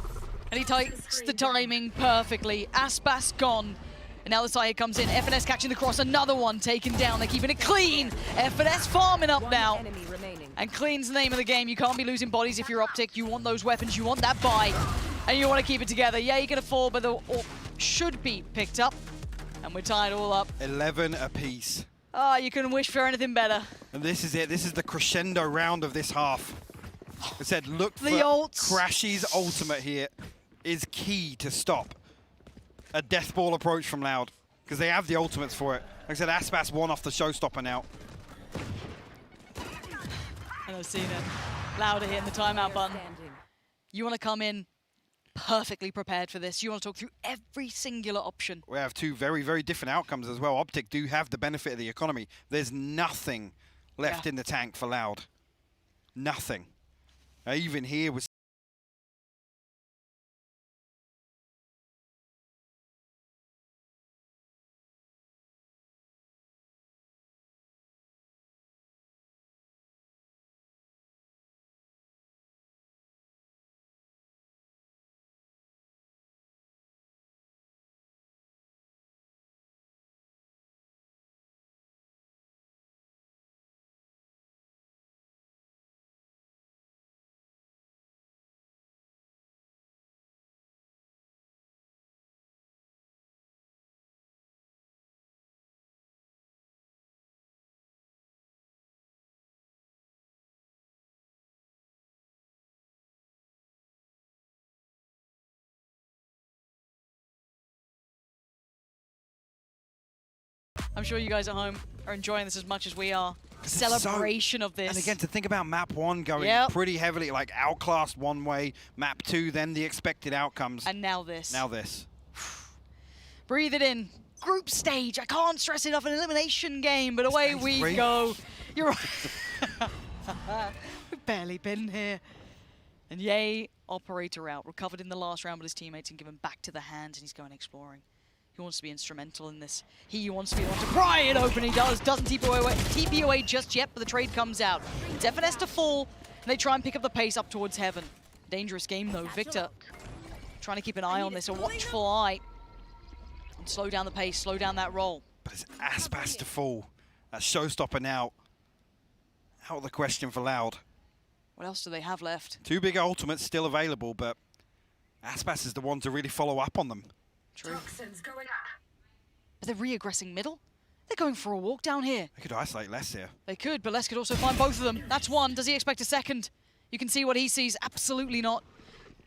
and he takes the timing perfectly. Aspas gone. And now the Sire comes in, FNS catching the cross, another one taken down. They're keeping it clean. FNS farming up now. And clean's the name of the game. You can't be losing bodies if you're OpTic. You want those weapons, you want that buy, and you want to keep it together. Yeah, you're going to fall, but the orb should be picked up. And we're tied all up. 11 apiece. Oh, you couldn't wish for anything better. And this is it. This is the crescendo round of this half. I said, look for Crashy's ultimate here is key to stop a death ball approach from Loud, because they have the ultimates for it. Like I said, Aspas won off the Showstopper now. And I've seen it. Loud hitting the timeout button. You want to come in perfectly prepared for this. You want to talk through every singular option. We have two very, very different outcomes as well. OpTic do have the benefit of the economy. There's nothing left in the tank for Loud. Nothing. Even here was I'm sure you guys at home are enjoying this as much as we are. celebration of this. And again, to think about map 1 going pretty heavily, like outclassed one way, map 2, then the expected outcomes. And now this. Now this. Breathe it in. Group stage. I can't stress enough, an elimination game, but away we go. You're right. We've barely been here. And Yay, operator out. Recovered in the last round, but his teammates can give him back to the hands, and he's going exploring. He wants to be instrumental in this. He wants to be the one to pry it open. He does. Doesn't TP away just yet, but the trade comes out. It's FNS to fall, and they try and pick up the pace up towards heaven. Dangerous game, though. Victor trying to keep an eye on this, a watchful eye. And slow down the pace, slow down that roll. But it's Aspas to fall. That showstopper now out of the question for Loud. What else do they have left? 2 big ultimates still available, but Aspas is the one to really follow up on them. True. Toxins going up. But they're re-aggressing middle? They're going for a walk down here. They could isolate Les here. They could, but Les could also find both of them. That's one. Does he expect a second? You can see what he sees. Absolutely not.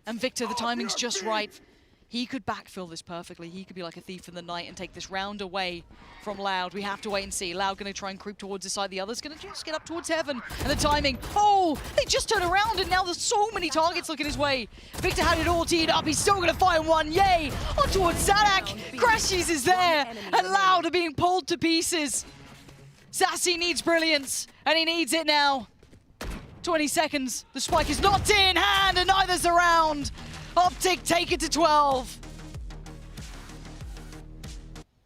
And Victor, the timing's just right. He could backfill this perfectly. He could be like a thief in the night and take this round away from Loud. We have to wait and see. Loud going to try and creep towards his side. The other's going to just get up towards heaven. And the timing. Oh, they just turn around and now there's so many targets looking his way. Victor had it all teed up. He's still going to find one. Yay! On towards Zadak. Crashies is there. And Loud are being pulled to pieces. Sassy needs brilliance. And he needs it now. 20 seconds. The spike is not in hand and neither's the round. OpTic take it to 12.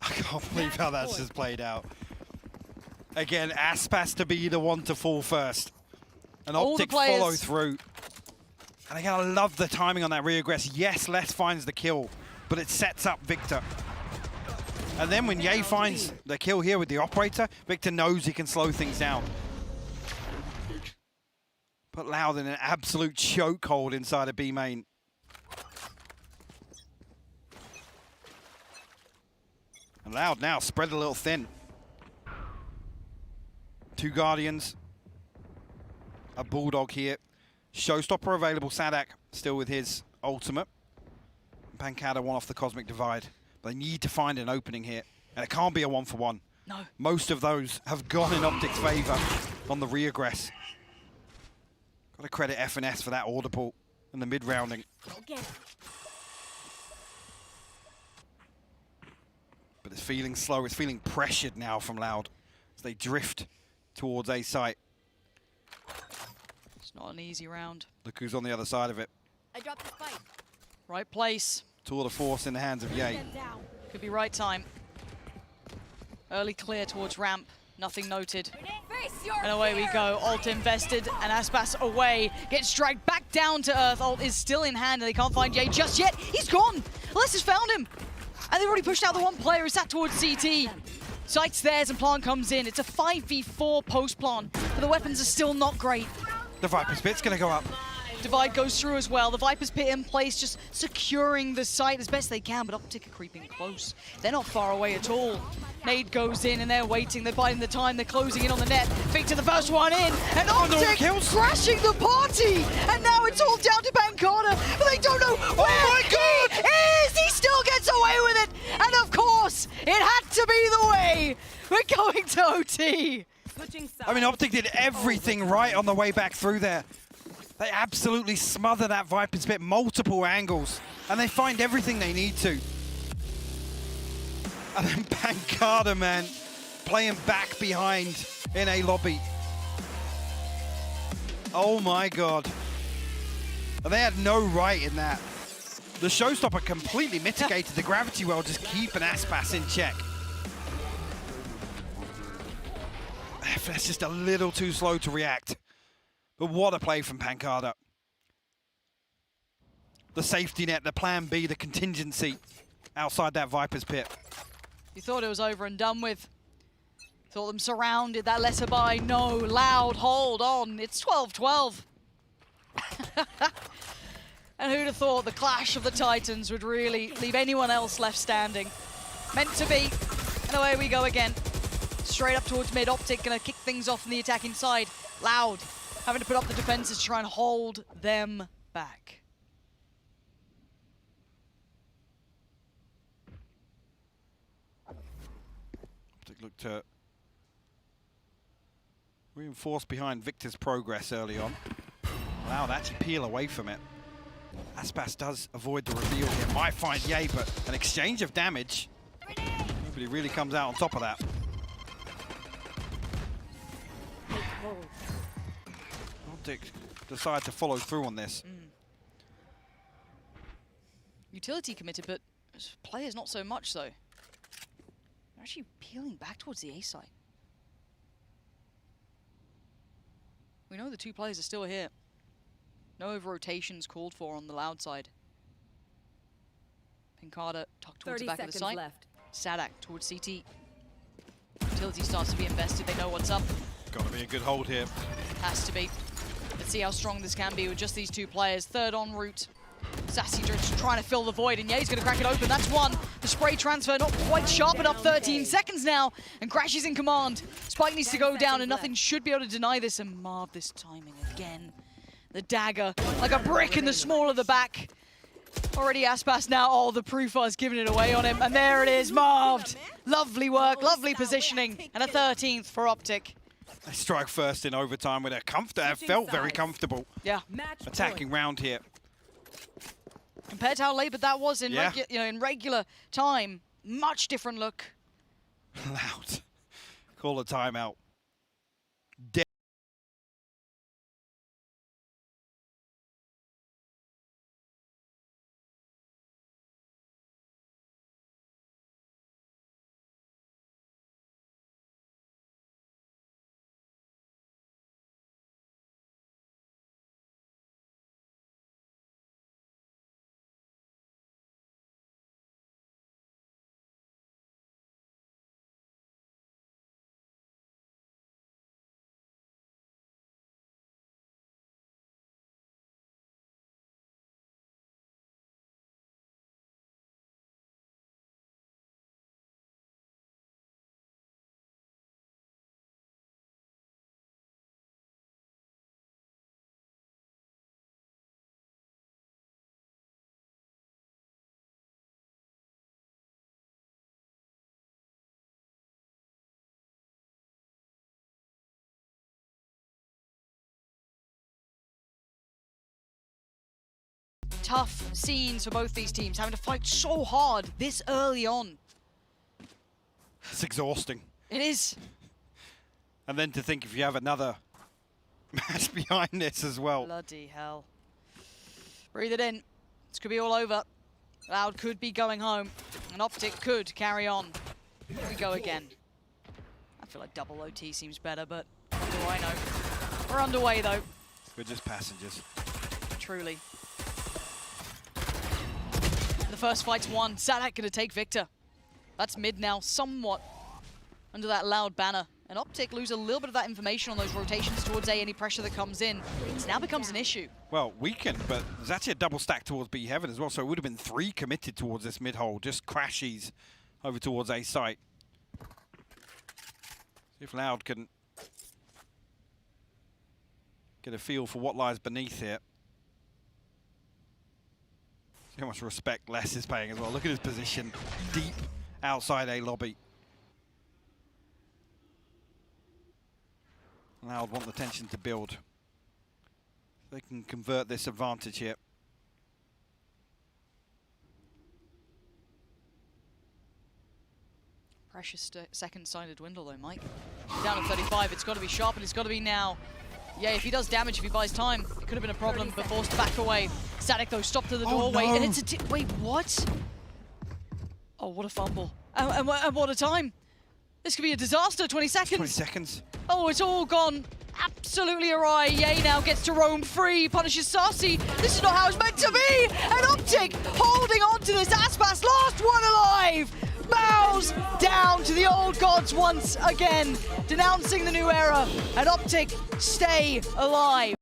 I can't believe how that's just played out. Again, Aspas to be the one to fall first. And OpTic follow through. And again, I love the timing on that reaggress. Yes, Les finds the kill, but it sets up Victor. And then when Yay finds the kill here with the operator, Victor knows he can slow things down. Put Loud in an absolute chokehold inside of B main. And Loud now spread a little thin. 2 Guardians. A Bulldog here. Showstopper available. Sadak still with his ultimate. Pancada one off the Cosmic Divide. But they need to find an opening here. And it can't be a 1-for-1. No. Most of those have gone in OpTic's favor on the reaggress. Got to credit FNS for that audible in the mid-rounding. But it's feeling slow, it's feeling pressured now from Loud as they drift towards A site. It's not an easy round. Look who's on the other side of it. I dropped the spike. Right place. Tour de force in the hands of Yay. Could be right time. Early clear towards ramp. Nothing noted. And away we go. Ult invested and Aspas away. Gets dragged back down to earth. Ult is still in hand and they can't find Yay just yet. He's gone. Les has found him. And they've already pushed out the one player who's sat towards CT. Sight's theirs and Plant comes in. It's a 5v4 post-Plant, but the weapons are still not great. The Viper's Pit's going to go up. Divide goes through as well. The Viper's Pit in place, just securing the site as best they can, but OpTic are creeping close. They're not far away at all. Nade goes in and they're waiting. They're biding the time. They're closing in on the net. Victor, the first one in, and OpTic crashing the party. And now it's all down to Pancada, but they don't know where he is. He still gets away with it. And of course, it had to be the way. We're going to OT. I mean, OpTic did everything right on the way back through there. They absolutely smother that Viper's Pit multiple angles, and they find everything they need to. And then Pancada, man, playing back behind in a lobby. Oh my God. And they had no right in that. The showstopper completely mitigated the gravity well, just keeping Aspas in check. That's just a little too slow to react. But what a play from Pancada. The safety net, the plan B, the contingency outside that Viper's Pit. You thought it was over and done with. Thought them surrounded, that lesser by. No, Loud, hold on. It's 12-12. And who'd have thought the clash of the Titans would really leave anyone else left standing? Meant to be. And away we go again. Straight up towards mid. OpTic gonna kick things off from the attacking side. Loud having to put up the defenses to try and hold them back. OpTic look to Reinforced behind Victor's progress early on. Wow, they actually peel away from it. Aspas does avoid the reveal here. Might find Ye, but an exchange of damage. Nobody really comes out on top of that. OpTic decide to follow through on this. Utility committed, but players not so much so. They're actually peeling back towards the A site. We know the two players are still here. No over-rotations called for on the loud side. Pincada tucked towards the back of the site. Left. Sadak towards CT. Utility starts to be invested, they know what's up. Gotta be a good hold here. Has to be. Let's see how strong this can be with just these two players. Third en route. Sassy just trying to fill the void, and Ye's going to crack it open. That's one. The spray transfer not quite sharp enough. 13 seconds now, and Crash is in command. Spike needs to go down, and nothing should be able to deny this. And Marv this timing again. The dagger, like a brick in the small of the back. Already Aspas now. Oh, the Proofar's giving it away on him, and there it is, Marved. Lovely work, lovely positioning, and a 13th for OpTic. They strike first in overtime with a felt very comfortable. Yeah. Attacking round here. Compared to how laboured that was in, Yeah. in regular time, much different look. Loud. Call a timeout. Tough scenes for both these teams, having to fight so hard this early on. It's exhausting. It is. And then to think if you have another match behind this as well. Bloody hell. Breathe it in. This could be all over. Loud could be going home. And OpTic could carry on. Here we go again. I feel like double OT seems better, but what do I know? We're underway though. We're just passengers. Truly. The first fight's won. Sadak gonna take Victor. That's mid now, somewhat under that Loud banner. And OpTic lose a little bit of that information on those rotations towards A, any pressure that comes in. It now becomes an issue. Well, weakened, but there's actually a double stack towards B Heaven as well, so it would have been 3 committed towards this mid hole. Just crashes over towards A site. See if Loud can get a feel for what lies beneath here. See how much respect Les is paying as well. Look at his position deep outside A lobby. Loud want the tension to build. They can convert this advantage here. Precious second side to dwindle though, Mike. Down at 35, it's got to be sharp and it's got to be now. Yeah, if he does damage, if he buys time, it could have been a problem, but forced to back away. Sadak though, stopped to the doorway, no. and it's a wait, what? Oh, what a fumble. And what a time. This could be a disaster, 20 seconds. 20 seconds. Oh, it's all gone absolutely awry. Ye now gets to roam free, punishes Sassy. This is not how it's meant to be. And OpTic holding on to this. Aspas, last one alive. Bows down to the old gods once again, denouncing the new era. And OpTic stay alive.